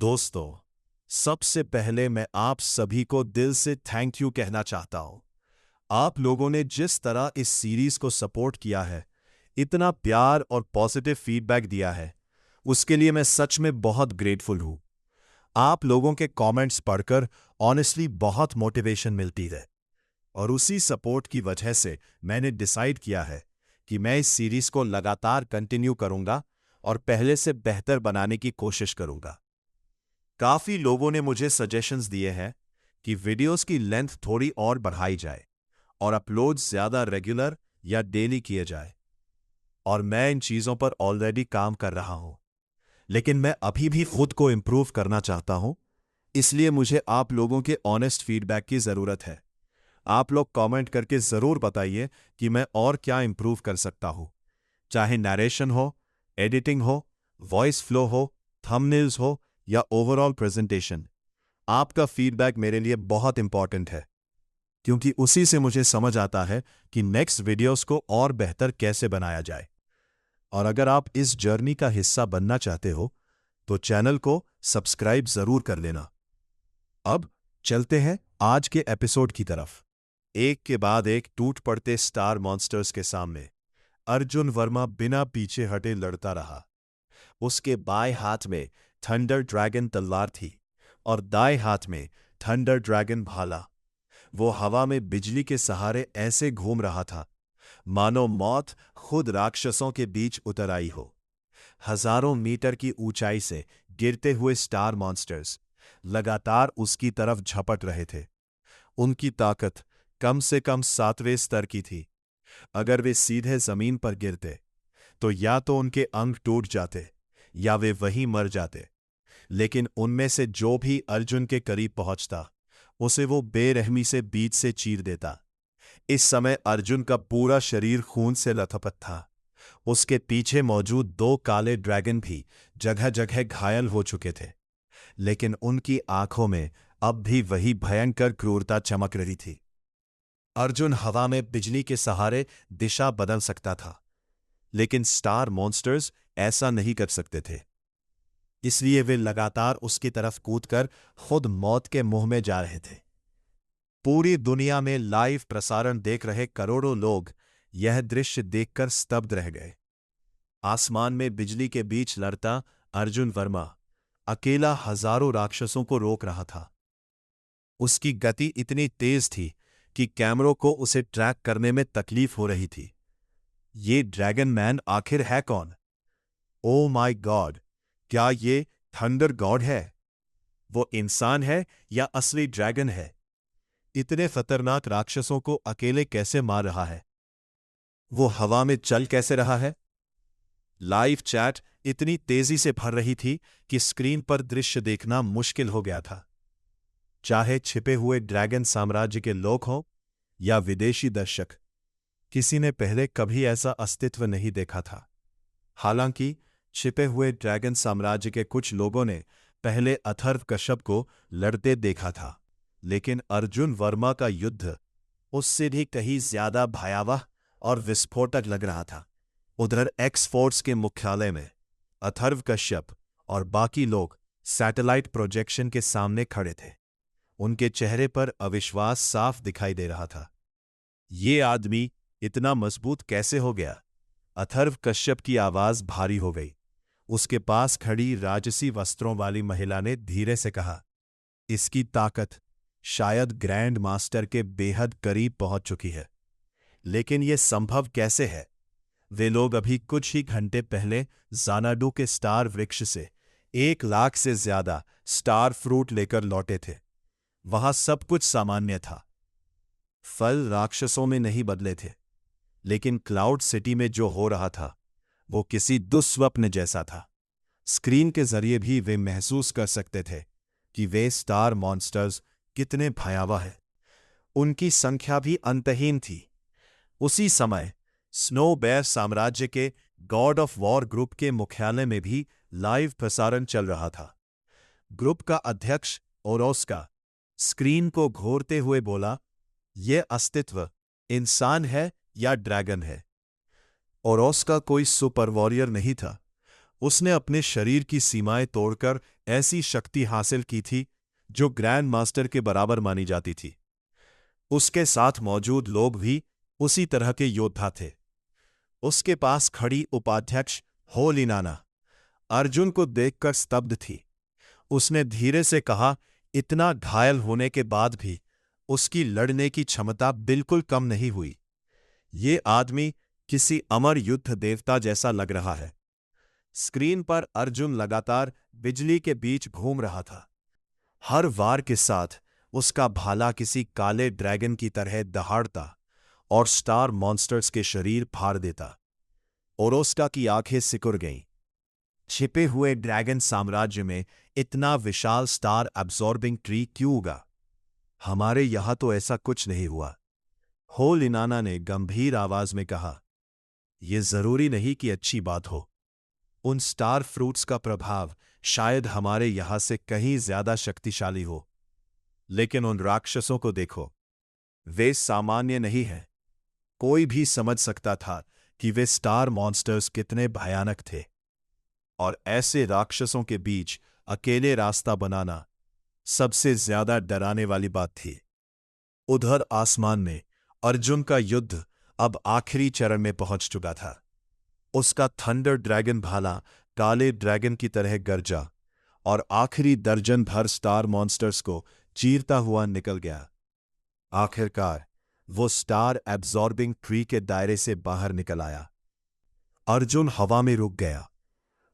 दोस्तों, सबसे पहले मैं आप सभी को दिल से थैंक यू कहना चाहता हूं। आप लोगों ने जिस तरह इस सीरीज को सपोर्ट किया है, इतना प्यार और पॉजिटिव फीडबैक दिया है, उसके लिए मैं सच में बहुत ग्रेटफुल हूं। आप लोगों के कमेंट्स पढ़कर ऑनेस्टली बहुत मोटिवेशन मिलती है और उसी सपोर्ट की वजह से मैंने डिसाइड किया है कि मैं इस सीरीज को लगातार कंटिन्यू करूंगा और पहले से बेहतर बनाने की कोशिश करूंगा। काफी लोगों ने मुझे सजेशंस दिए हैं कि वीडियोस की लेंथ थोड़ी और बढ़ाई जाए और अपलोड ज्यादा रेगुलर या डेली किए जाए, और मैं इन चीजों पर ऑलरेडी काम कर रहा हूं। लेकिन मैं अभी भी खुद को इंप्रूव करना चाहता हूं, इसलिए मुझे आप लोगों के ऑनेस्ट फीडबैक की जरूरत है। आप लोग कमेंट करके जरूर बताइए कि मैं और क्या इंप्रूव कर सकता हूं, चाहे नरेशन हो, एडिटिंग हो, वॉइस फ्लो हो, थंबनेल्स हो या ओवरऑल प्रेजेंटेशन। आपका फीडबैक मेरे लिए बहुत इंपॉर्टेंट है, क्योंकि उसी से मुझे समझ आता है कि नेक्स्ट वीडियोस को और बेहतर कैसे बनाया जाए। और अगर आप इस जर्नी का हिस्सा बनना चाहते हो तो चैनल को सब्सक्राइब जरूर कर लेना। अब चलते हैं आज के एपिसोड की तरफ। एक के बाद एक टूट पड़ते स्टार मॉन्स्टर्स के सामने अर्जुन वर्मा बिना पीछे हटे लड़ता रहा। उसके बाएं हाथ में थंडर ड्रैगन तलवार थी और दाएं हाथ में थंडर ड्रैगन भाला। वो हवा में बिजली के सहारे ऐसे घूम रहा था मानो मौत खुद राक्षसों के बीच उतर आई हो। हजारों मीटर की ऊंचाई से गिरते हुए स्टार मॉन्स्टर्स लगातार उसकी तरफ झपट रहे थे। उनकी ताकत कम से कम 7वें स्तर की थी। अगर वे सीधे जमीन पर गिरते तो या तो उनके अंग टूट जाते या वे वहीं मर जाते, लेकिन उनमें से जो भी अर्जुन के करीब पहुंचता उसे वो बेरहमी से बीच से चीर देता। इस समय अर्जुन का पूरा शरीर खून से लथपथ था। उसके पीछे मौजूद 2 काले ड्रैगन भी जगह जगह घायल हो चुके थे, लेकिन उनकी आंखों में अब भी वही भयंकर क्रूरता चमक रही थी। अर्जुन हवा में बिजली के सहारे दिशा बदल सकता था, लेकिन स्टार मॉन्स्टर्स ऐसा नहीं कर सकते थे। इसलिए वे लगातार उसकी तरफ कूदकर खुद मौत के मुंह में जा रहे थे। पूरी दुनिया में लाइव प्रसारण देख रहे करोड़ों लोग यह दृश्य देखकर स्तब्ध रह गए। आसमान में बिजली के बीच लड़ता अर्जुन वर्मा अकेला हजारों राक्षसों को रोक रहा था। उसकी गति इतनी तेज थी कि कैमरों को उसे ट्रैक करने में तकलीफ हो रही थी। ये ड्रैगन मैन आखिर है कौन? ओ माय गॉड, क्या ये थंडर गॉड है? वो इंसान है या असली ड्रैगन है? इतने खतरनाक राक्षसों को अकेले कैसे मार रहा है? वो हवा में चल कैसे रहा है? लाइव चैट इतनी तेजी से भर रही थी कि स्क्रीन पर दृश्य देखना मुश्किल हो गया था। चाहे छिपे हुए ड्रैगन साम्राज्य के लोग हों या विदेशी दर्शक, किसी ने पहले कभी ऐसा अस्तित्व नहीं देखा था। हालांकि छिपे हुए ड्रैगन साम्राज्य के कुछ लोगों ने पहले अथर्व कश्यप को लड़ते देखा था, लेकिन अर्जुन वर्मा का युद्ध उससे भी कहीं ज्यादा भयावह और विस्फोटक लग रहा था। उधर एक्स फोर्स के मुख्यालय में अथर्व कश्यप और बाकी लोग सैटेलाइट प्रोजेक्शन के सामने खड़े थे। उनके चेहरे पर अविश्वास साफ दिखाई दे रहा था। ये आदमी इतना मजबूत कैसे हो गया? अथर्व कश्यप की आवाज भारी हो गई। उसके पास खड़ी राजसी वस्त्रों वाली महिला ने धीरे से कहा, इसकी ताकत शायद ग्रैंड मास्टर के बेहद करीब पहुंच चुकी है। लेकिन यह संभव कैसे है? वे लोग अभी कुछ ही घंटे पहले ज़ानाडू के स्टार वृक्ष से 1 लाख से ज्यादा स्टार फ्रूट लेकर लौटे थे। वहां सब कुछ सामान्य था। फल राक्षसों में नहीं बदले थे, लेकिन क्लाउड सिटी में जो हो रहा था वो किसी दुस्वप्न जैसा था। स्क्रीन के जरिए भी वे महसूस कर सकते थे कि वे स्टार मॉन्स्टर्स कितने भयावह हैं। उनकी संख्या भी अंतहीन थी। उसी समय स्नो बेयर साम्राज्य के गॉड ऑफ वॉर ग्रुप के मुख्यालय में भी लाइव प्रसारण चल रहा था। ग्रुप का अध्यक्ष ओरोस्का स्क्रीन को घोरते हुए बोला, यह अस्तित्व इंसान है या ड्रैगन है? ओरोस्का कोई सुपर वॉरियर नहीं था। उसने अपने शरीर की सीमाएं तोड़कर ऐसी शक्ति हासिल की थी जो ग्रैंड मास्टर के बराबर मानी जाती थी। उसके साथ मौजूद लोग भी उसी तरह के योद्धा थे। उसके पास खड़ी उपाध्यक्ष होलिनाना अर्जुन को देखकर स्तब्ध थी। उसने धीरे से कहा, इतना घायल होने के बाद भी उसकी लड़ने की क्षमता बिल्कुल कम नहीं हुई। ये आदमी किसी अमर युद्ध देवता जैसा लग रहा है। स्क्रीन पर अर्जुन लगातार बिजली के बीच घूम रहा था। हर वार के साथ उसका भाला किसी काले ड्रैगन की तरह दहाड़ता और स्टार मॉन्स्टर्स के शरीर फाड़ देता। ओरोस्का की आंखें सिकुड़ गईं। छिपे हुए ड्रैगन साम्राज्य में इतना विशाल स्टार एब्जॉर्बिंग ट्री क्यों उगा? हमारे यहां तो ऐसा कुछ नहीं हुआ। होलिनाना ने गंभीर आवाज में कहा, यह जरूरी नहीं कि अच्छी बात हो। उन स्टार फ्रूट्स का प्रभाव शायद हमारे यहां से कहीं ज्यादा शक्तिशाली हो, लेकिन उन राक्षसों को देखो, वे सामान्य नहीं हैं। कोई भी समझ सकता था कि वे स्टार मॉन्स्टर्स कितने भयानक थे, और ऐसे राक्षसों के बीच अकेले रास्ता बनाना सबसे ज्यादा डराने वाली बात थी। उधर आसमान में अर्जुन का युद्ध अब आखिरी चरण में पहुंच चुका था। उसका थंडर ड्रैगन भाला काले ड्रैगन की तरह गरजा और आखिरी दर्जन भर स्टार मॉन्स्टर्स को चीरता हुआ निकल गया। आखिरकार वो स्टार एब्जॉर्बिंग ट्री के दायरे से बाहर निकल आया। अर्जुन हवा में रुक गया।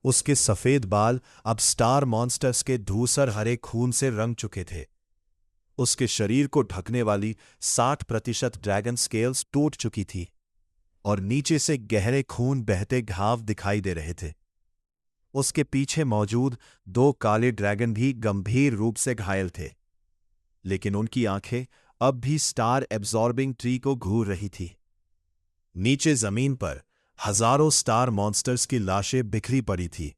उसके सफेद बाल अब स्टार मॉन्स्टर्स के धूसर हरे खून से रंग चुके थे। उसके शरीर को ढकने वाली 60% ड्रैगन स्केल्स टूट चुकी थी और नीचे से गहरे खून बहते घाव दिखाई दे रहे थे। उसके पीछे मौजूद 2 काले ड्रैगन भी गंभीर रूप से घायल थे, लेकिन उनकी आंखें अब भी स्टार एब्जॉर्बिंग ट्री को घूर रही थी। नीचे जमीन पर हजारों स्टार मॉन्स्टर्स की लाशें बिखरी पड़ी थी,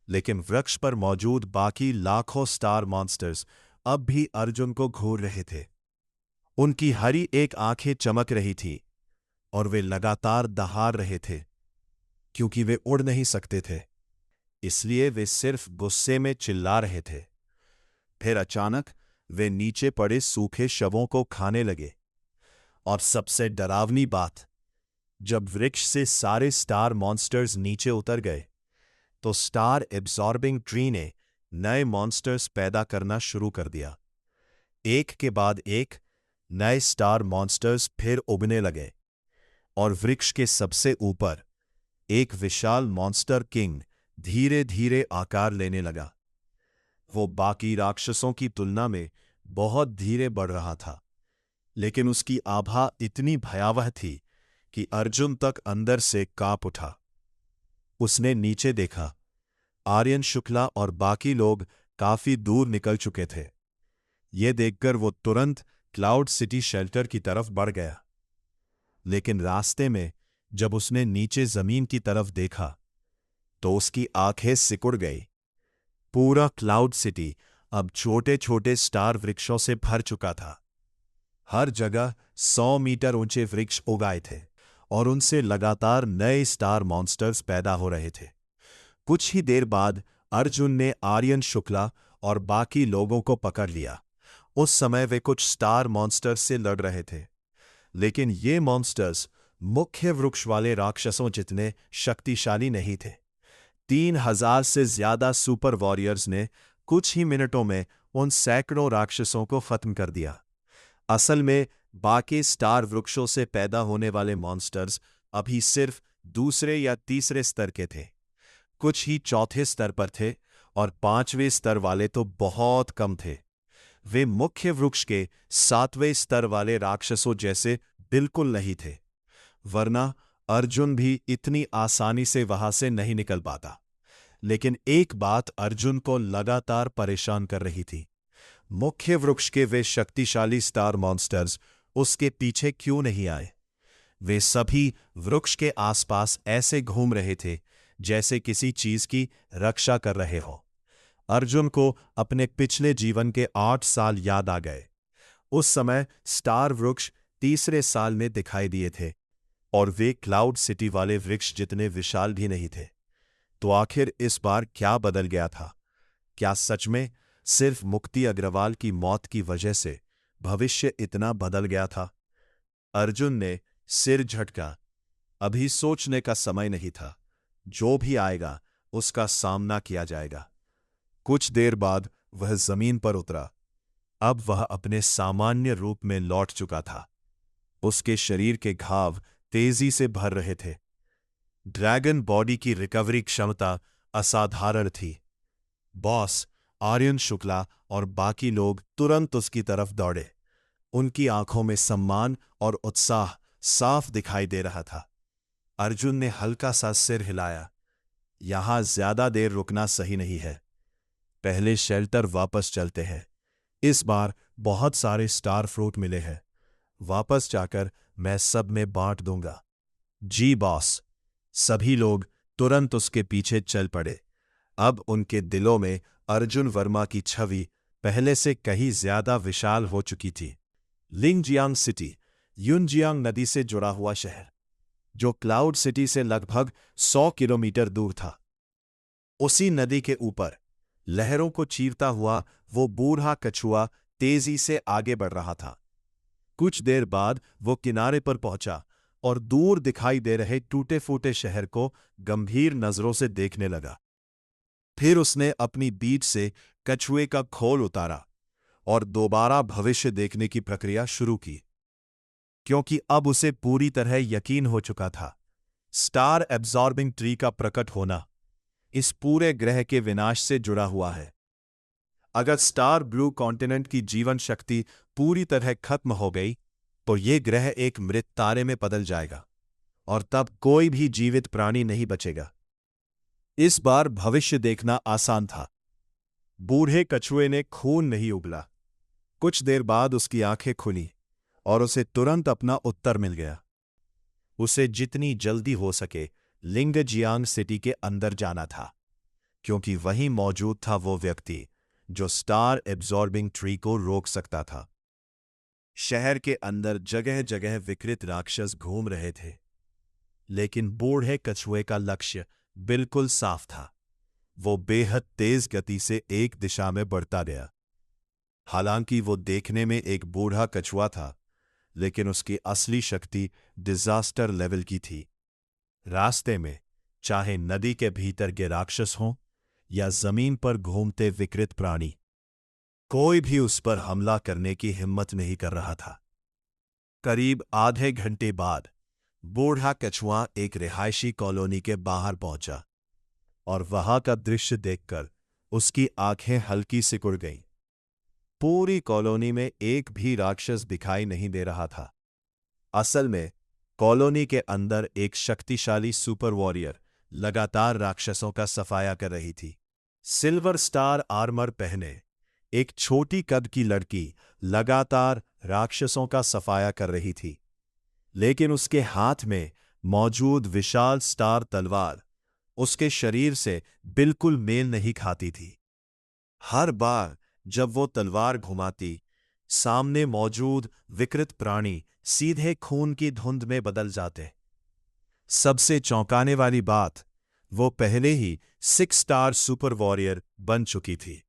लेकिन वृक्ष पर मौजूद बाकी लाखों स्टार मॉन्स्टर्स अब भी अर्जुन को घूर रहे थे। उनकी हरी एक आंखें चमक रही थी और वे लगातार दहाड़ रहे थे। क्योंकि वे उड़ नहीं सकते थे, इसलिए वे सिर्फ गुस्से में चिल्ला रहे थे। फिर अचानक वे नीचे पड़े सूखे शवों को खाने लगे। और सबसे डरावनी बात, जब वृक्ष से सारे स्टार मॉन्स्टर्स नीचे उतर गए, तो स्टार एब्जॉर्बिंग ट्री ने नए मॉन्स्टर्स पैदा करना शुरू कर दिया। एक के बाद एक नए स्टार मॉन्स्टर्स फिर उगने लगे और वृक्ष के सबसे ऊपर एक विशाल मॉन्स्टर किंग धीरे धीरे आकार लेने लगा। वो बाकी राक्षसों की तुलना में बहुत धीरे बढ़ रहा था, लेकिन उसकी आभा इतनी भयावह थी कि अर्जुन तक अंदर से कांप उठा। उसने नीचे देखा। आर्यन शुक्ला और बाकी लोग काफी दूर निकल चुके थे। ये देखकर वो तुरंत क्लाउड सिटी शेल्टर की तरफ बढ़ गया। लेकिन रास्ते में जब उसने नीचे जमीन की तरफ देखा, तो उसकी आंखें सिकुड़ गई। पूरा क्लाउड सिटी अब छोटे छोटे स्टार वृक्षों से भर चुका था। हर जगह 100 मीटर ऊंचे वृक्ष उगाए थे और उनसे लगातार नए स्टार मॉन्स्टर्स पैदा हो रहे थे। कुछ ही देर बाद अर्जुन ने आर्यन शुक्ला और बाकी लोगों को पकड़ लिया। उस समय वे कुछ स्टार मॉन्स्टर्स से लड़ रहे थे, लेकिन ये मॉन्स्टर्स मुख्य वृक्ष वाले राक्षसों जितने शक्तिशाली नहीं थे। 3000 से ज्यादा सुपर वॉरियर्स ने कुछ ही मिनटों में उन सैकड़ों राक्षसों को खत्म कर दिया। असल में बाकी स्टार वृक्षों से पैदा होने वाले मॉन्स्टर्स अभी सिर्फ दूसरे या तीसरे स्तर के थे। कुछ ही चौथे स्तर पर थे और 5वें स्तर वाले तो बहुत कम थे। वे मुख्य वृक्ष के 7वें स्तर वाले राक्षसों जैसे बिल्कुल नहीं थे, वरना अर्जुन भी इतनी आसानी से वहां से नहीं निकल पाता। लेकिन एक बात अर्जुन को लगातार परेशान कर रही थी। मुख्य वृक्ष के वे शक्तिशाली स्टार मॉन्स्टर्स उसके पीछे क्यों नहीं आए? वे सभी वृक्ष के आसपास ऐसे घूम रहे थे जैसे किसी चीज की रक्षा कर रहे हो। अर्जुन को अपने पिछले जीवन के 8 साल याद आ गए। उस समय स्टार वृक्ष तीसरे साल में दिखाई दिए थे और वे क्लाउड सिटी वाले वृक्ष जितने विशाल भी नहीं थे। तो आखिर इस बार क्या बदल गया था? क्या सच में सिर्फ मुक्ति अग्रवाल की मौत की वजह से भविष्य इतना बदल गया था? अर्जुन ने सिर झटका। अभी सोचने का समय नहीं था। जो भी आएगा उसका सामना किया जाएगा। कुछ देर बाद वह जमीन पर उतरा। अब वह अपने सामान्य रूप में लौट चुका था। उसके शरीर के घाव तेजी से भर रहे थे। ड्रैगन बॉडी की रिकवरी क्षमता असाधारण थी। बॉस आर्यन शुक्ला और बाकी लोग तुरंत उसकी तरफ दौड़े। उनकी आंखों में सम्मान और उत्साह साफ दिखाई दे रहा था। अर्जुन ने हल्का सा सिर हिलाया। यहां ज्यादा देर रुकना सही नहीं है। पहले शेल्टर वापस चलते हैं। इस बार बहुत सारे स्टार फ्रूट मिले हैं। वापस जाकर मैं सब में बांट दूंगा। जी बॉस। सभी लोग तुरंत उसके पीछे चल पड़े। अब उनके दिलों में अर्जुन वर्मा की छवि पहले से कहीं ज्यादा विशाल हो चुकी थी। लिंगजियांग सिटी, युनजियांग नदी से जुड़ा हुआ शहर, जो क्लाउड सिटी से लगभग 100 किलोमीटर दूर था। उसी नदी के ऊपर लहरों को चीरता हुआ वो बूढ़ा कछुआ तेजी से आगे बढ़ रहा था। कुछ देर बाद वो किनारे पर पहुंचा और दूर दिखाई दे रहे टूटे फूटे शहर को गंभीर नजरों से देखने लगा। फिर उसने अपनी बीट से कछुए का खोल उतारा और दोबारा भविष्य देखने की प्रक्रिया शुरू की, क्योंकि अब उसे पूरी तरह यकीन हो चुका था। स्टार एब्जॉर्बिंग ट्री का प्रकट होना इस पूरे ग्रह के विनाश से जुड़ा हुआ है। अगर स्टार ब्लू कॉन्टिनेंट की जीवन शक्ति पूरी तरह खत्म हो गई तो ये ग्रह एक मृत तारे में बदल जाएगा और तब कोई भी जीवित प्राणी नहीं बचेगा। इस बार भविष्य देखना आसान था। बूढ़े कछुए ने खून नहीं उगला। कुछ देर बाद उसकी आंखें खुली और उसे तुरंत अपना उत्तर मिल गया। उसे जितनी जल्दी हो सके लिंगजियांग सिटी के अंदर जाना था, क्योंकि वहीं मौजूद था वो व्यक्ति जो स्टार एब्जॉर्बिंग ट्री को रोक सकता था। शहर के अंदर जगह जगह विकृत राक्षस घूम रहे थे, लेकिन बूढ़े कछुए का लक्ष्य बिल्कुल साफ था। वो बेहद तेज गति से एक दिशा में बढ़ता गया। हालांकि वो देखने में एक बूढ़ा कछुआ था, लेकिन उसकी असली शक्ति डिजास्टर लेवल की थी। रास्ते में चाहे नदी के भीतर के राक्षस हों या जमीन पर घूमते विकृत प्राणी, कोई भी उस पर हमला करने की हिम्मत नहीं कर रहा था। करीब आधे घंटे बाद बूढ़ा कछुआ एक रिहायशी कॉलोनी के बाहर पहुंचा और वहां का दृश्य देखकर उसकी आंखें हल्की सिकुड़ गईं। पूरी कॉलोनी में एक भी राक्षस दिखाई नहीं दे रहा था। असल में कॉलोनी के अंदर एक शक्तिशाली सुपर वॉरियर लगातार राक्षसों का सफाया कर रही थी। सिल्वर स्टार आर्मर पहने एक छोटी कद की लड़की लगातार राक्षसों का सफाया कर रही थी, लेकिन उसके हाथ में मौजूद विशाल स्टार तलवार उसके शरीर से बिल्कुल मेल नहीं खाती थी। हर बार जब वो तलवार घुमाती, सामने मौजूद विकृत प्राणी सीधे खून की धुंध में बदल जाते। सबसे चौंकाने वाली बात, वो पहले ही 6 स्टार सुपर वॉरियर बन चुकी थी।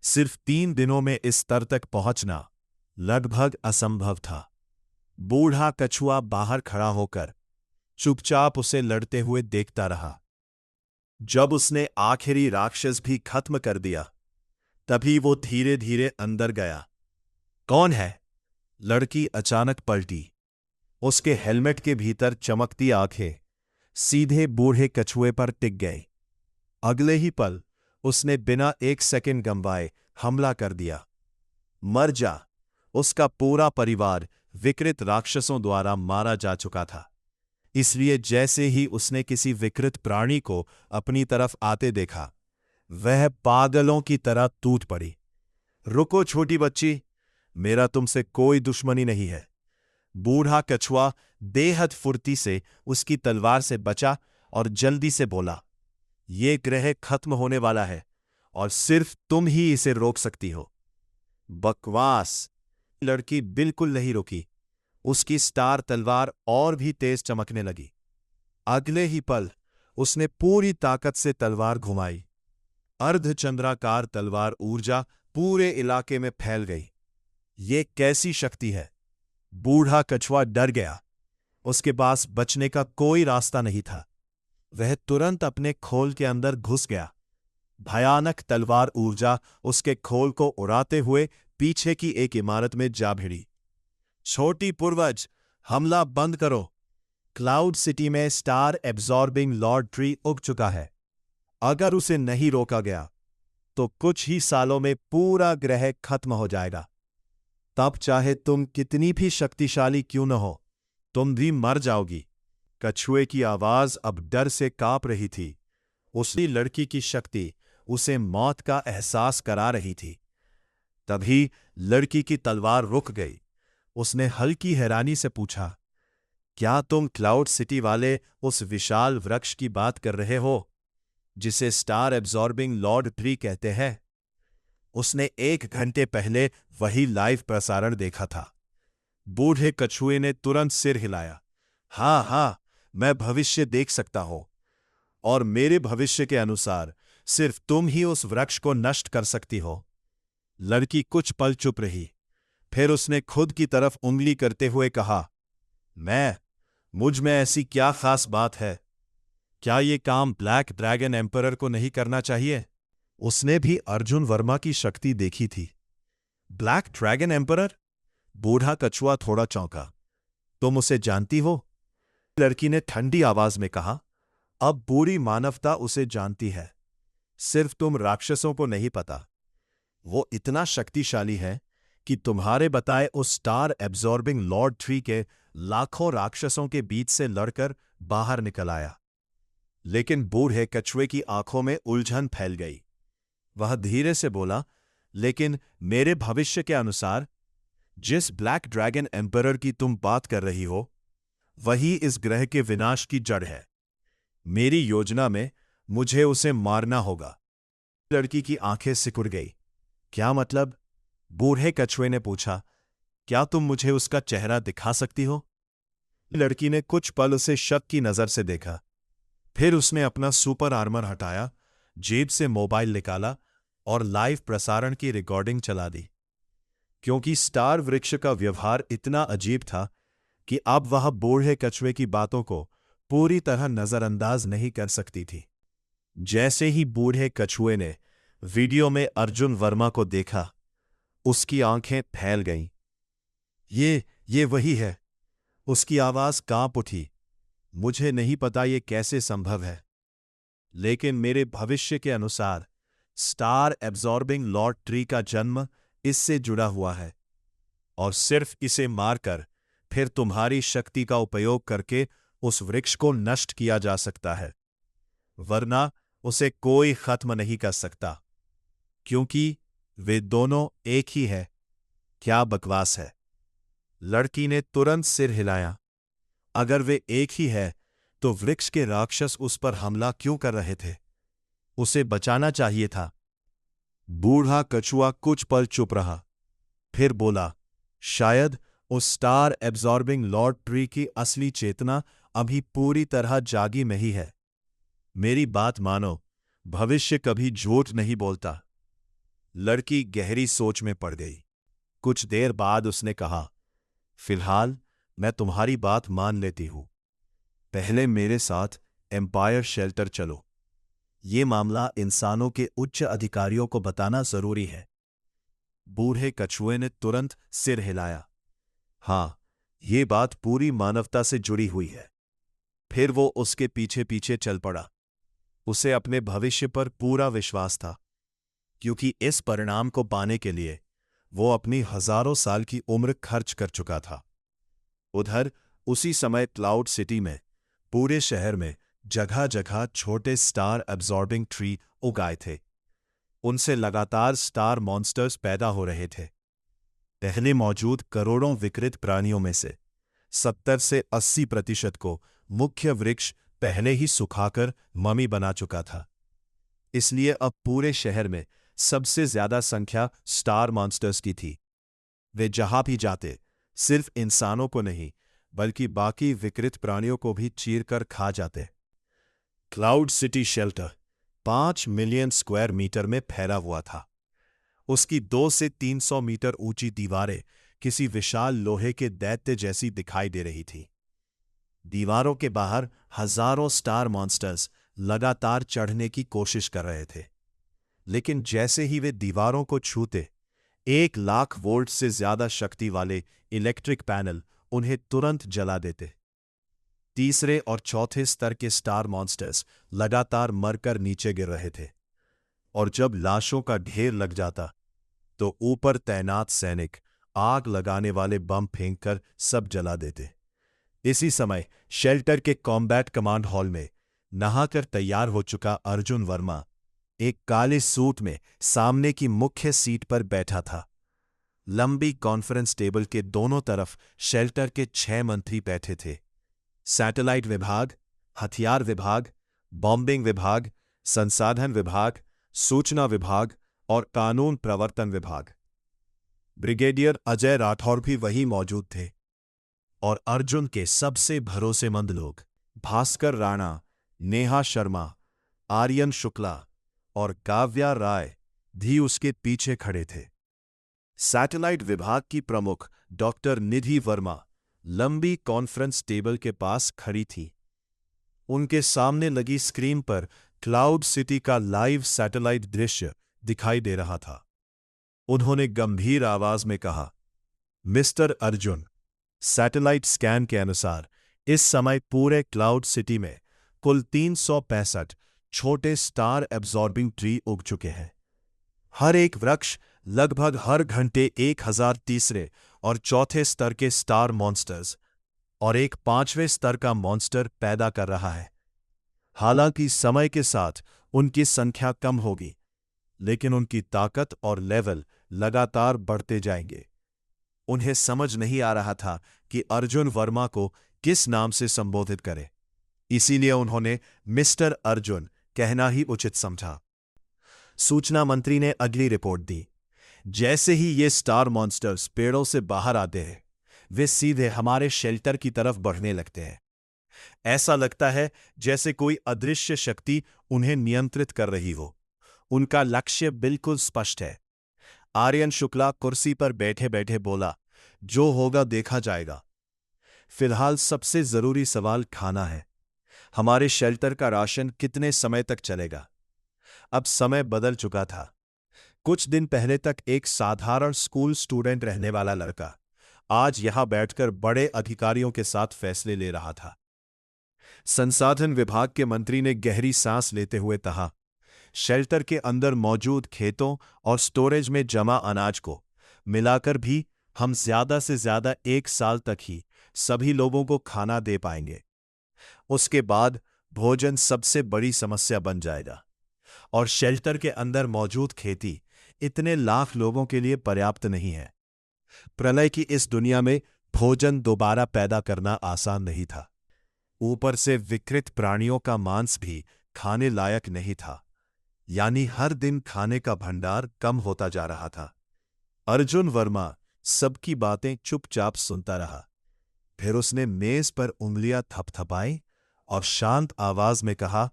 सिर्फ 3 दिनों में इस स्तर तक पहुंचना लगभग असंभव था। बूढ़ा कछुआ बाहर खड़ा होकर चुपचाप उसे लड़ते हुए देखता रहा। जब उसने आखिरी राक्षस भी खत्म कर दिया, तभी वो धीरे धीरे अंदर गया। कौन है? लड़की अचानक पलटी। उसके हेलमेट के भीतर चमकती आंखें सीधे बूढ़े कछुए पर टिक गई। अगले ही पल उसने बिना एक सेकंड गंवाए हमला कर दिया। मर जा। उसका पूरा परिवार विकृत राक्षसों द्वारा मारा जा चुका था, इसलिए जैसे ही उसने किसी विकृत प्राणी को अपनी तरफ आते देखा, वह पागलों की तरह टूट पड़ी। रुको छोटी बच्ची, मेरा तुमसे कोई दुश्मनी नहीं है। बूढ़ा कछुआ बेहद फुर्ती से उसकी तलवार से बचा और जल्दी से बोला, ये ग्रह खत्म होने वाला है और सिर्फ तुम ही इसे रोक सकती हो। बकवास। लड़की बिल्कुल नहीं रुकी। उसकी स्टार तलवार और भी तेज चमकने लगी। अगले ही पल उसने पूरी ताकत से तलवार घुमाई। अर्धचंद्राकार तलवार ऊर्जा पूरे इलाके में फैल गई। ये कैसी शक्ति है? बूढ़ा कछुआ डर गया। उसके पास बचने का कोई रास्ता नहीं था। वह तुरंत अपने खोल के अंदर घुस गया। भयानक तलवार ऊर्जा उसके खोल को उड़ाते हुए पीछे की एक इमारत में जा भिड़ी। छोटी पूर्वज, हमला बंद करो। क्लाउड सिटी में स्टार एब्जॉर्बिंग लॉर्ड ट्री उग चुका है। अगर उसे नहीं रोका गया तो कुछ ही सालों में पूरा ग्रह खत्म हो जाएगा। तब चाहे तुम कितनी भी शक्तिशाली क्यों न हो, तुम भी मर जाओगी। कछुए की आवाज अब डर से कांप रही थी। उसी लड़की की शक्ति उसे मौत का एहसास करा रही थी। तभी लड़की की तलवार रुक गई। उसने हल्की हैरानी से पूछा, क्या तुम क्लाउड सिटी वाले उस विशाल वृक्ष की बात कर रहे हो जिसे स्टार एब्जॉर्बिंग लॉर्ड ट्री कहते हैं? उसने 1 घंटे पहले वही लाइव प्रसारण देखा था। बूढ़े कछुए ने तुरंत सिर हिलाया। हाँ, मैं भविष्य देख सकता हूं, और मेरे भविष्य के अनुसार सिर्फ तुम ही उस वृक्ष को नष्ट कर सकती हो। लड़की कुछ पल चुप रही। फिर उसने खुद की तरफ उंगली करते हुए कहा, मुझ में ऐसी क्या खास बात है? क्या ये काम ब्लैक ड्रैगन एम्परर को नहीं करना चाहिए? उसने भी अर्जुन वर्मा की शक्ति देखी थी। Black dragon emperor? बूढ़ा कछुआ थोड़ा चौंका। तुम उसे जानती हो? लड़की ने ठंडी आवाज में कहा, अब पूरी मानवता उसे जानती है। सिर्फ तुम राक्षसों को नहीं पता। वो इतना शक्तिशाली है कि तुम्हारे बताए उस स्टार एब्जॉर्बिंग लॉर्ड ट्री के लाखों राक्षसों के बीच से लड़कर बाहर निकल आया। लेकिन बूढ़े कछुए की आंखों में उलझन फैल गई। वह धीरे से बोला, लेकिन मेरे भविष्य के अनुसार जिस ब्लैक ड्रैगन एम्परर की तुम बात कर रही हो, वही इस ग्रह के विनाश की जड़ है। मेरी योजना में मुझे उसे मारना होगा। लड़की की आंखें सिकुड़ गई। क्या मतलब? बूढ़े कछुए ने पूछा, क्या तुम मुझे उसका चेहरा दिखा सकती हो? लड़की ने कुछ पल उसे शक की नजर से देखा। फिर उसने अपना सुपर आर्मर हटाया, जेब से मोबाइल निकाला और लाइव प्रसारण की रिकॉर्डिंग चला दी। क्योंकि स्टार वृक्ष का व्यवहार इतना अजीब था कि अब वह बूढ़े कछुए की बातों को पूरी तरह नजरअंदाज नहीं कर सकती थी। जैसे ही बूढ़े कछुए ने वीडियो में अर्जुन वर्मा को देखा, उसकी आंखें फैल गईं। ये वही है। उसकी आवाज कांप उठी। मुझे नहीं पता ये कैसे संभव है, लेकिन मेरे भविष्य के अनुसार स्टार एब्जॉर्बिंग लॉर्ड ट्री का जन्म इससे जुड़ा हुआ है, और सिर्फ इसे मारकर फिर तुम्हारी शक्ति का उपयोग करके उस वृक्ष को नष्ट किया जा सकता है, वरना उसे कोई खत्म नहीं कर सकता, क्योंकि वे दोनों एक ही है। क्या बकवास है? लड़की ने तुरंत सिर हिलाया। अगर वे एक ही है तो वृक्ष के राक्षस उस पर हमला क्यों कर रहे थे? उसे बचाना चाहिए था। बूढ़ा कछुआ कुछ पल चुप रहा, फिर बोला, शायद उस स्टार एब्जॉर्बिंग लॉर्ड ट्री की असली चेतना अभी पूरी तरह जागी में ही है। मेरी बात मानो, भविष्य कभी झूठ नहीं बोलता। लड़की गहरी सोच में पड़ गई। कुछ देर बाद उसने कहा, फिलहाल मैं तुम्हारी बात मान लेती हूं। पहले मेरे साथ एम्पायर शेल्टर चलो। ये मामला इंसानों के उच्च अधिकारियों को बताना जरूरी है। बूढ़े कछुए ने तुरंत सिर हिलाया। हाँ, ये बात पूरी मानवता से जुड़ी हुई है। फिर वो उसके पीछे पीछे चल पड़ा। उसे अपने भविष्य पर पूरा विश्वास था, क्योंकि इस परिणाम को पाने के लिए वो अपनी हजारों साल की उम्र खर्च कर चुका था। उधर उसी समय क्लाउड सिटी में पूरे शहर में जगह जगह छोटे स्टार एब्जॉर्बिंग ट्री उगाए थे। उनसे लगातार स्टार मॉन्स्टर्स पैदा हो रहे थे। पहले मौजूद करोड़ों विकृत प्राणियों में से 70 से 80% को मुख्य वृक्ष पहले ही सुखाकर ममी बना चुका था। इसलिए अब पूरे शहर में सबसे ज्यादा संख्या स्टार मॉन्स्टर्स की थी। वे जहां भी जाते सिर्फ इंसानों को नहीं बल्कि बाकी विकृत प्राणियों को भी चीरकर खा जाते। Cloud city shelter 5 million square metre में फैला हुआ था। उसकी 2 से 300 मीटर ऊंची दीवारें किसी विशाल लोहे के दैत्य जैसी दिखाई दे रही थी। दीवारों के बाहर हजारों स्टार मॉन्स्टर्स लगातार चढ़ने की कोशिश कर रहे थे, लेकिन जैसे ही वे दीवारों को छूते, 1 लाख वोल्ट से ज्यादा शक्ति वाले इलेक्ट्रिक पैनल उन्हें तुरंत जला देते। तीसरे और चौथे स्तर के स्टार मॉन्स्टर्स लगातार मरकर नीचे गिर रहे थे, और जब लाशों का ढेर लग जाता तो ऊपर तैनात सैनिक आग लगाने वाले बम फेंककर सब जला देते। इसी समय शेल्टर के कॉम्बैट कमांड हॉल में नहाकर तैयार हो चुका अर्जुन वर्मा एक काले सूट में सामने की मुख्य सीट पर बैठा था। लंबी कॉन्फ्रेंस टेबल के दोनों तरफ शेल्टर के 6 मंत्री बैठे थे। सैटेलाइट विभाग, हथियार विभाग, बॉम्बिंग विभाग, संसाधन विभाग, सूचना विभाग और कानून प्रवर्तन विभाग। ब्रिगेडियर अजय राठौर भी वहीं मौजूद थे, और अर्जुन के सबसे भरोसेमंद लोग भास्कर राणा, नेहा शर्मा, आर्यन शुक्ला और काव्या राय भी उसके पीछे खड़े थे। सैटेलाइट विभाग की प्रमुख डॉक्टर निधि वर्मा लंबी कॉन्फ्रेंस टेबल के पास खड़ी थी। उनके सामने लगी स्क्रीन पर क्लाउड सिटी का लाइव सैटेलाइट दृश्य दिखाई दे रहा था। उन्होंने गंभीर आवाज में कहा, मिस्टर अर्जुन, सैटेलाइट स्कैन के अनुसार इस समय पूरे क्लाउड सिटी में कुल 365 छोटे स्टार एब्जॉर्बिंग ट्री उग चुके हैं। हर एक वृक्ष लगभग हर घंटे 1000 तीसरे और चौथे स्तर के स्टार मॉन्स्टर्स और एक 5वें स्तर का मॉन्स्टर पैदा कर रहा है। हालांकि समय के साथ उनकी संख्या कम होगी, लेकिन उनकी ताकत और लेवल लगातार बढ़ते जाएंगे। उन्हें समझ नहीं आ रहा था कि अर्जुन वर्मा को किस नाम से संबोधित करें, इसीलिए उन्होंने मिस्टर अर्जुन कहना ही उचित समझा। सूचना मंत्री ने अगली रिपोर्ट दी। जैसे ही ये स्टार मॉन्स्टर्स पेड़ों से बाहर आते हैं, वे सीधे हमारे शेल्टर की तरफ बढ़ने लगते हैं। ऐसा लगता है जैसे कोई अदृश्य शक्ति उन्हें नियंत्रित कर रही हो। उनका लक्ष्य बिल्कुल स्पष्ट है। आर्यन शुक्ला कुर्सी पर बैठे बैठे बोला, जो होगा देखा जाएगा। फिलहाल सबसे जरूरी सवाल खाना है। हमारे शेल्टर का राशन कितने समय तक चलेगा? अब समय बदल चुका था। कुछ दिन पहले तक एक साधारण स्कूल स्टूडेंट रहने वाला लड़का आज यहां बैठकर बड़े अधिकारियों के साथ फैसले ले रहा था। संसाधन विभाग के मंत्री ने गहरी सांस लेते हुए कहा, शेल्टर के अंदर मौजूद खेतों और स्टोरेज में जमा अनाज को मिलाकर भी हम ज्यादा से ज्यादा 1 साल तक ही सभी लोगों को खाना दे पाएंगे। उसके बाद भोजन सबसे बड़ी समस्या बन जाएगा, और शेल्टर के अंदर मौजूद खेती इतने लाख लोगों के लिए पर्याप्त नहीं है। प्रलय की इस दुनिया में भोजन दोबारा पैदा करना आसान नहीं था। ऊपर से विकृत प्राणियों का मांस भी खाने लायक नहीं था, यानी हर दिन खाने का भंडार कम होता जा रहा था। अर्जुन वर्मा सबकी बातें चुपचाप सुनता रहा। फिर उसने मेज पर उंगलियां थपथपाई और शांत आवाज में कहा,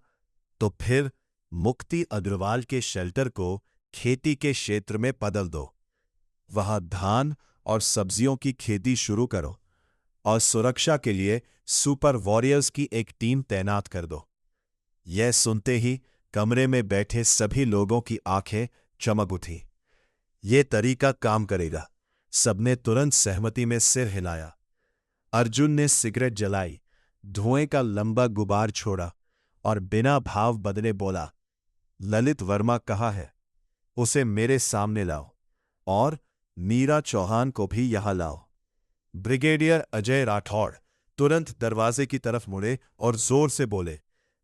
तो फिर मुक्ति अग्रवाल के शेल्टर को खेती के क्षेत्र में बदल दो। वहां धान और सब्जियों की खेती शुरू करो और सुरक्षा के लिए सुपर वॉरियर्स की एक टीम तैनात कर दो। यह सुनते ही कमरे में बैठे सभी लोगों की आंखें चमक उठी। ये तरीका काम करेगा। सबने तुरंत सहमति में सिर हिलाया। अर्जुन ने सिगरेट जलाई, धुएं का लंबा गुबार छोड़ा और बिना भाव बदले बोला, ललित वर्मा कहाँ है? उसे मेरे सामने लाओ, और मीरा चौहान को भी यहां लाओ। ब्रिगेडियर अजय राठौड़ तुरंत दरवाजे की तरफ मुड़े और जोर से बोले,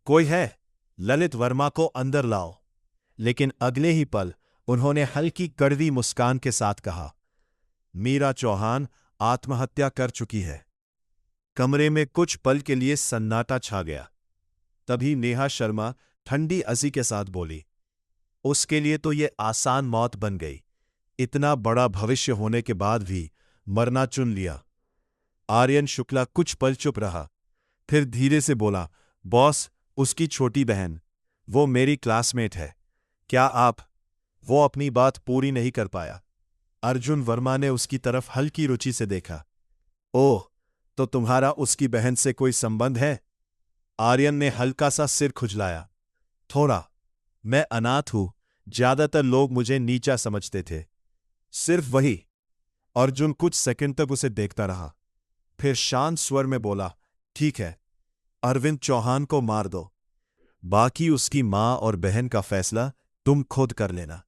कोई है? ललित वर्मा को अंदर लाओ। लेकिन अगले ही पल उन्होंने हल्की कड़वी मुस्कान के साथ कहा, मीरा चौहान आत्महत्या कर चुकी है। कमरे में कुछ पल के लिए सन्नाटा छा गया। तभी नेहा शर्मा ठंडी हंसी के साथ बोली, उसके लिए तो ये आसान मौत बन गई। इतना बड़ा भविष्य होने के बाद भी मरना चुन लिया। आर्यन शुक्ला कुछ पल चुप रहा, फिर धीरे से बोला, बॉस, उसकी छोटी बहन वो मेरी क्लासमेट है। क्या आप? वो अपनी बात पूरी नहीं कर पाया। अर्जुन वर्मा ने उसकी तरफ हल्की रुचि से देखा। ओह, तो तुम्हारा उसकी बहन से कोई संबंध है? आर्यन ने हल्का सा सिर खुजलाया। थोड़ा। मैं अनाथ हूं। ज्यादातर लोग मुझे नीचा समझते थे। सिर्फ वही। अर्जुन कुछ सेकंड तक उसे देखता रहा। फिर शांत स्वर में बोला, ठीक है, अरविंद चौहान को मार दो। बाकी उसकी मां और बहन का फैसला तुम खुद कर लेना।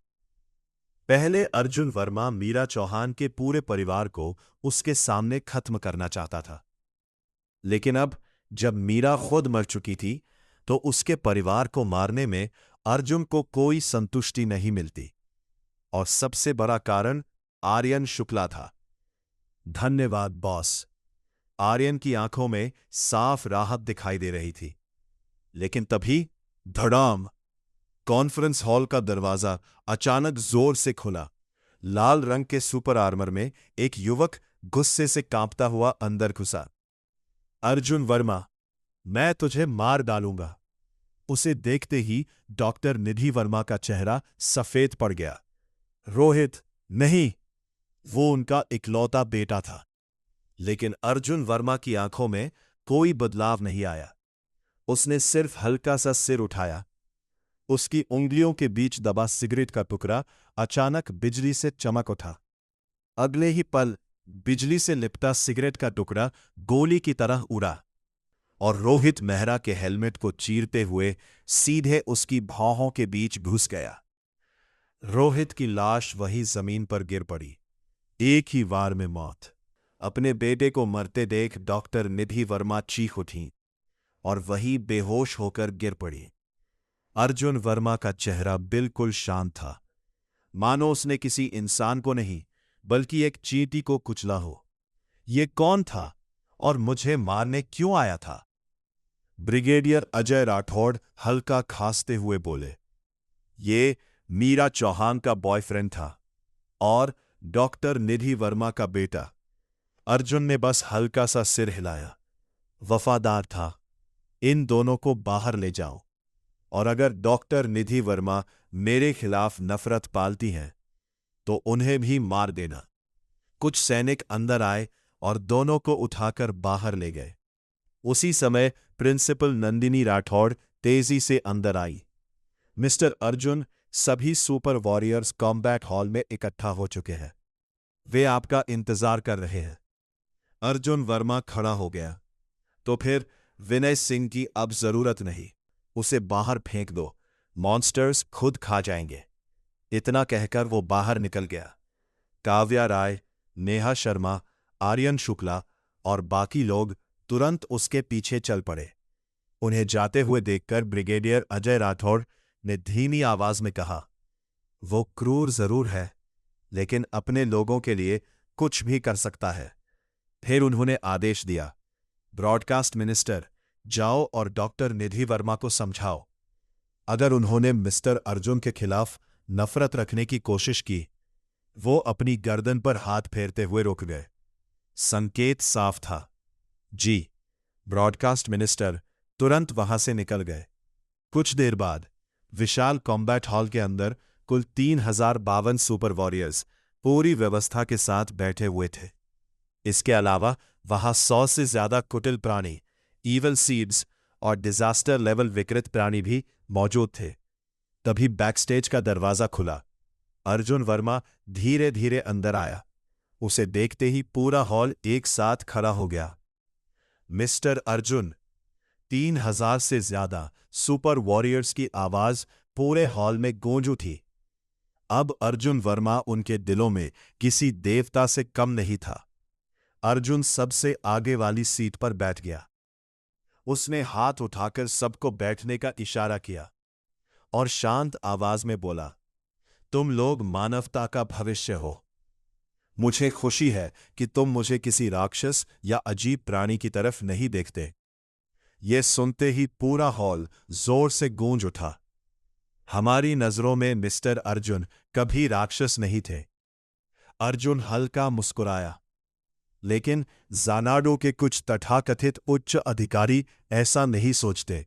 पहले अर्जुन वर्मा मीरा चौहान के पूरे परिवार को उसके सामने खत्म करना चाहता था। लेकिन अब जब मीरा खुद मर चुकी थी, तो उसके परिवार को मारने में अर्जुन को कोई संतुष्टि नहीं मिलती। और सबसे बड़ा कारण आर्यन शुक्ला था। धन्यवाद बॉस। आर्यन की आंखों में साफ राहत दिखाई दे रही थी। लेकिन तभी धड़ाम! कॉन्फ्रेंस हॉल का दरवाजा अचानक जोर से खुला। लाल रंग के सुपर आर्मर में एक युवक गुस्से से कांपता हुआ अंदर घुसा। अर्जुन वर्मा, मैं तुझे मार डालूंगा। उसे देखते ही डॉक्टर निधि वर्मा का चेहरा सफेद पड़ गया। रोहित, नहीं! वो उनका इकलौता बेटा था। लेकिन अर्जुन वर्मा की आंखों में कोई बदलाव नहीं आया। उसने सिर्फ हल्का सा सिर उठाया। उसकी उंगलियों के बीच दबा सिगरेट का टुकड़ा अचानक बिजली से चमक उठा। अगले ही पल बिजली से लिपटा सिगरेट का टुकड़ा गोली की तरह उड़ा और रोहित मेहरा के हेलमेट को चीरते हुए सीधे उसकी भौहों के बीच घुस गया। रोहित की लाश वही जमीन पर गिर पड़ी। एक ही वार में मौत। अपने बेटे को मरते देख डॉक्टर निधि वर्मा चीख उठी और वही बेहोश होकर गिर पड़ी। अर्जुन वर्मा का चेहरा बिल्कुल शांत था, मानो उसने किसी इंसान को नहीं बल्कि एक चींटी को कुचला हो। ये कौन था और मुझे मारने क्यों आया था? ब्रिगेडियर अजय राठौड़ हल्का खांसते हुए बोले, ये मीरा चौहान का बॉयफ्रेंड था और डॉक्टर निधि वर्मा का बेटा। अर्जुन ने बस हल्का सा सिर हिलाया। वफादार था। इन दोनों को बाहर ले जाओ, और अगर डॉक्टर निधि वर्मा मेरे खिलाफ नफरत पालती हैं तो उन्हें भी मार देना। कुछ सैनिक अंदर आए और दोनों को उठाकर बाहर ले गए। उसी समय प्रिंसिपल नंदिनी राठौड़ तेजी से अंदर आई। मिस्टर अर्जुन, सभी सुपर वॉरियर्स कॉम्बैट हॉल में इकट्ठा हो चुके हैं। वे आपका इंतजार कर रहे हैं। अर्जुन वर्मा खड़ा हो गया। तो फिर विनय सिंह की अब जरूरत नहीं। उसे बाहर फेंक दो। मॉन्स्टर्स खुद खा जाएंगे। इतना कहकर वो बाहर निकल गया। काव्या राय, नेहा शर्मा, आर्यन शुक्ला और बाकी लोग तुरंत उसके पीछे चल पड़े। उन्हें जाते हुए देखकर ब्रिगेडियर अजय राठौड़ ने धीमी आवाज में कहा, वो क्रूर जरूर है, लेकिन अपने लोगों के लिए कुछ भी कर सकता है। फिर उन्होंने आदेश दिया, ब्रॉडकास्ट मिनिस्टर, जाओ और डॉक्टर निधि वर्मा को समझाओ। अगर उन्होंने मिस्टर अर्जुन के खिलाफ नफरत रखने की कोशिश की, वो अपनी गर्दन पर हाथ फेरते हुए रुक गए। संकेत साफ था। जी। ब्रॉडकास्ट मिनिस्टर तुरंत वहां से निकल गए। कुछ देर बाद विशाल कॉम्बैट हॉल के अंदर कुल 3052 सुपर वॉरियर्स पूरी व्यवस्था के साथ बैठे हुए थे। इसके अलावा वहां 100 से ज्यादा कुटिल प्राणी, ईवल सीड्स और डिजास्टर लेवल विकृत प्राणी भी मौजूद थे। तभी बैकस्टेज का दरवाजा खुला। अर्जुन वर्मा धीरे धीरे अंदर आया। उसे देखते ही पूरा हॉल एक साथ खड़ा हो गया। मिस्टर अर्जुन! 3000 से ज्यादा सुपर वॉरियर्स की आवाज पूरे हॉल में गूंज उठी। अब अर्जुन वर्मा उनके दिलों में किसी देवता से कम नहीं था। अर्जुन सबसे आगे वाली सीट पर बैठ गया। उसने हाथ उठाकर सबको बैठने का इशारा किया और शांत आवाज में बोला, तुम लोग मानवता का भविष्य हो। मुझे खुशी है कि तुम मुझे किसी राक्षस या अजीब प्राणी की तरफ नहीं देखते। यह सुनते ही पूरा हॉल जोर से गूंज उठा। हमारी नजरों में मिस्टर अर्जुन कभी राक्षस नहीं थे। अर्जुन हल्का मुस्कुराया। लेकिन ज़ानाडो के कुछ तथाकथित उच्च अधिकारी ऐसा नहीं सोचते।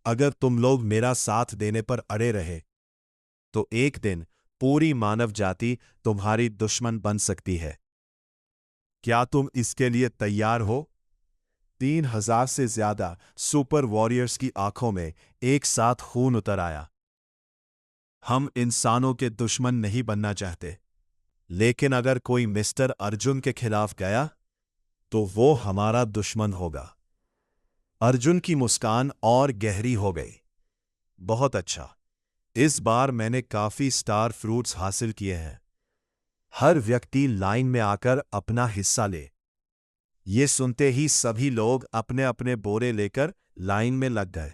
अगर तुम लोग मेरा साथ देने पर अड़े रहे तो एक दिन पूरी मानव जाति तुम्हारी दुश्मन बन सकती है। क्या तुम इसके लिए तैयार हो? 3,000 से ज्यादा सुपर वॉरियर्स की आंखों में एक साथ खून उतर आया। हम इंसानों के दुश्मन नहीं बनना चाहते, लेकिन अगर कोई मिस्टर अर्जुन के खिलाफ गया तो वो हमारा दुश्मन होगा। अर्जुन की मुस्कान और गहरी हो गई। बहुत अच्छा, इस बार मैंने काफी स्टार फ्रूट्स हासिल किए हैं। हर व्यक्ति लाइन में आकर अपना हिस्सा ले। ये सुनते ही सभी लोग अपने अपने बोरे लेकर लाइन में लग गए।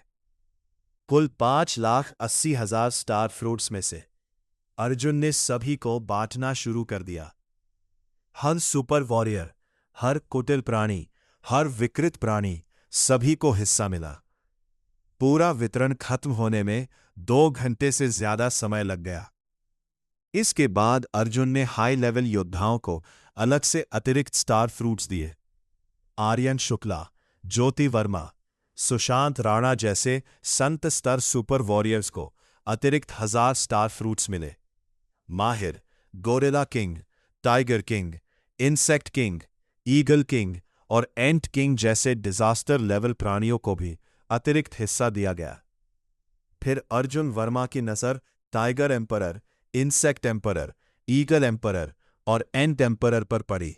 कुल 5,80,000 स्टार फ्रूट्स में से अर्जुन ने सभी को बांटना शुरू कर दिया। हर सुपर वॉरियर, हर कुटिल प्राणी, हर विकृत प्राणी, सभी को हिस्सा मिला। पूरा वितरण खत्म होने में 2 घंटे से ज्यादा समय लग गया। इसके बाद अर्जुन ने हाई लेवल योद्धाओं को अलग से अतिरिक्त स्टार फ्रूट्स दिए। आर्यन शुक्ला, ज्योति वर्मा, सुशांत राणा जैसे संत स्तर सुपर वॉरियर्स को अतिरिक्त 1,000 स्टार फ्रूट्स मिले। माहिर, gorilla king, tiger king, insect king, eagle king और एंट किंग जैसे डिजास्टर लेवल प्राणियों को भी अतिरिक्त हिस्सा दिया गया। फिर अर्जुन वर्मा की नजर tiger emperor, insect emperor, eagle emperor और एंट एम्परर पर पड़ी।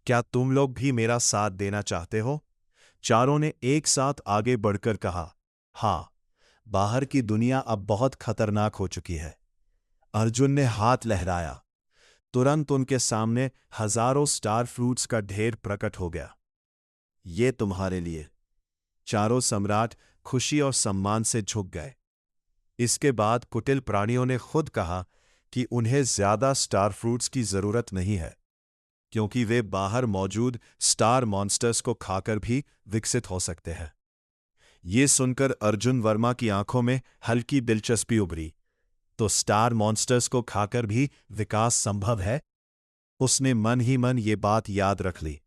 क्या तुम लोग भी मेरा साथ देना चाहते हो? चारों ने एक साथ आगे बढ़कर कहा, हां, बाहर की दुनिया अब बहुत खतरनाक हो चुकी है। अर्जुन ने हाथ लहराया। तुरंत उनके सामने हजारों स्टार फ्रूट्स का ढेर प्रकट हो गया। ये तुम्हारे लिए। चारों सम्राट खुशी और सम्मान से झुक गए। इसके बाद कुटिल प्राणियों ने खुद कहा कि उन्हें ज्यादा स्टार फ्रूट्स की जरूरत नहीं है, क्योंकि वे बाहर मौजूद स्टार मॉन्स्टर्स को खाकर भी विकसित हो सकते हैं। ये सुनकर अर्जुन वर्मा की आंखों में हल्की दिलचस्पी उभरी। तो स्टार मॉन्स्टर्स को खाकर भी विकास संभव है? उसने मन ही मन ये बात याद रख ली।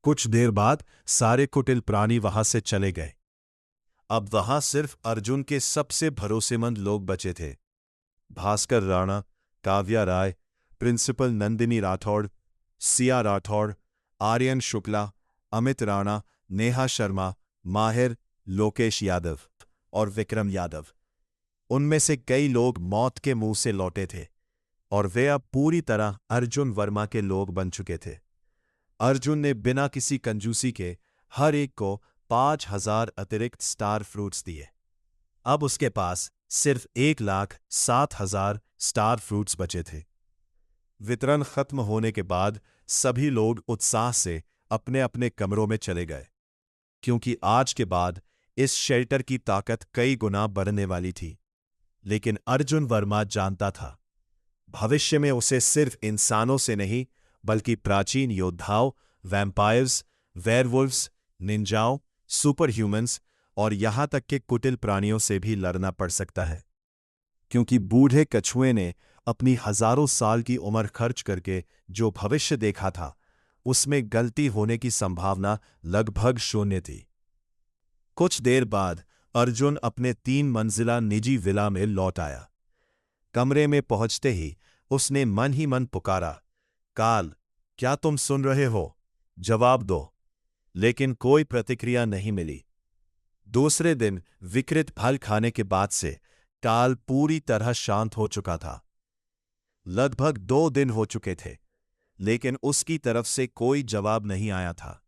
कुछ देर बाद सारे कुटिल प्राणी वहां से चले गए। अब वहां सिर्फ अर्जुन के सबसे भरोसेमंद लोग बचे थे। भास्कर राणा, काव्या राय, प्रिंसिपल नंदिनी राठौड़, सिया राठौड़, आर्यन शुक्ला, अमित राणा, नेहा शर्मा, माहिर, लोकेश यादव और विक्रम यादव। उनमें से कई लोग मौत के मुंह से लौटे थे और वे अब पूरी तरह अर्जुन वर्मा के लोग बन चुके थे। अर्जुन ने बिना किसी कंजूसी के हर एक को 5,000 अतिरिक्त स्टार फ्रूट्स दिए। अब उसके पास सिर्फ 1,07,000 स्टार फ्रूट्स बचे थे। वितरण खत्म होने के बाद सभी लोग उत्साह से अपने अपने कमरों में चले गए, क्योंकि आज के बाद इस शेल्टर की ताकत कई गुना बढ़ने वाली थी। लेकिन अर्जुन वर्मा जानता था, भविष्य में उसे सिर्फ इंसानों से नहीं, बल्कि प्राचीन योद्धाओं, वैम्पायर्स, वेयरवुल्व्स, निंजाओं, सुपर ह्यूमंस और यहां तक के कुटिल प्राणियों से भी लड़ना पड़ सकता है। क्योंकि बूढ़े कछुए ने अपनी हजारों साल की उम्र खर्च करके जो भविष्य देखा था, उसमें गलती होने की संभावना लगभग शून्य थी। कुछ देर बाद अर्जुन अपने 3 मंजिला निजी विला में लौट आया। कमरे में पहुंचते ही उसने मन ही मन पुकारा, काल, क्या तुम सुन रहे हो? जवाब दो। लेकिन कोई प्रतिक्रिया नहीं मिली। दूसरे दिन विकृत फल खाने के बाद से काल पूरी तरह शांत हो चुका था। लगभग 2 दिन हो चुके थे, लेकिन उसकी तरफ से कोई जवाब नहीं आया था।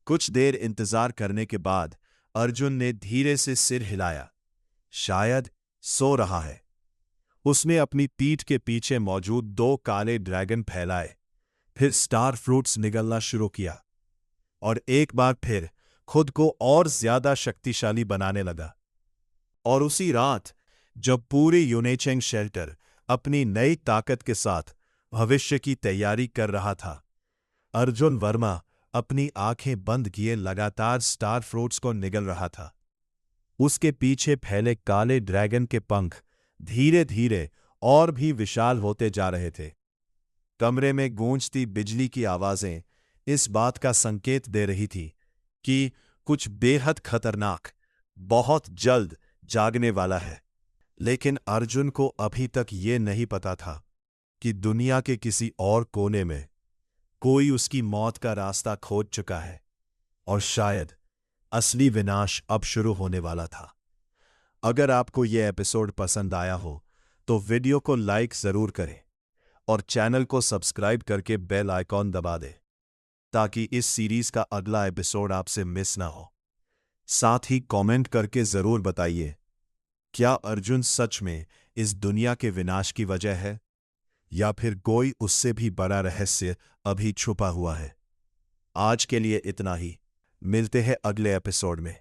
कुछ देर इंतजार करने के बाद अर्जुन ने धीरे से सिर हिलाया। शायद सो रहा है। उसने अपनी पीठ के पीछे मौजूद 2 काले ड्रैगन फैलाए, फिर स्टार फ्रूट्स निगलना शुरू किया और एक बार फिर खुद को और ज्यादा शक्तिशाली बनाने लगा। और उसी रात, जब पूरी यूनेचेंग शेल्टर अपनी नई ताकत के साथ भविष्य की तैयारी कर रहा था, अर्जुन वर्मा अपनी आंखें बंद किए लगातार स्टार फ्रूट्स को निगल रहा था। उसके पीछे फैले काले ड्रैगन के पंख धीरे धीरे और भी विशाल होते जा रहे थे। कमरे में गूंजती बिजली की आवाजें इस बात का संकेत दे रही थी कि कुछ बेहद खतरनाक, बहुत जल्द जागने वाला है। लेकिन अर्जुन को अभी तक ये नहीं पता था कि दुनिया के किसी और कोने में कोई उसकी मौत का रास्ता खोज चुका है और शायद असली विनाश अब शुरू होने वाला था। अगर आपको यह एपिसोड पसंद आया हो तो वीडियो को लाइक जरूर करें और चैनल को सब्सक्राइब करके बेल आइकॉन दबा दें ताकि इस सीरीज का अगला एपिसोड आपसे मिस ना हो। साथ ही कमेंट करके जरूर बताइए, क्या अर्जुन सच में इस दुनिया के विनाश की वजह है या फिर कोई उससे भी बड़ा रहस्य अभी छुपा हुआ है। आज के लिए इतना ही, मिलते हैं अगले एपिसोड में।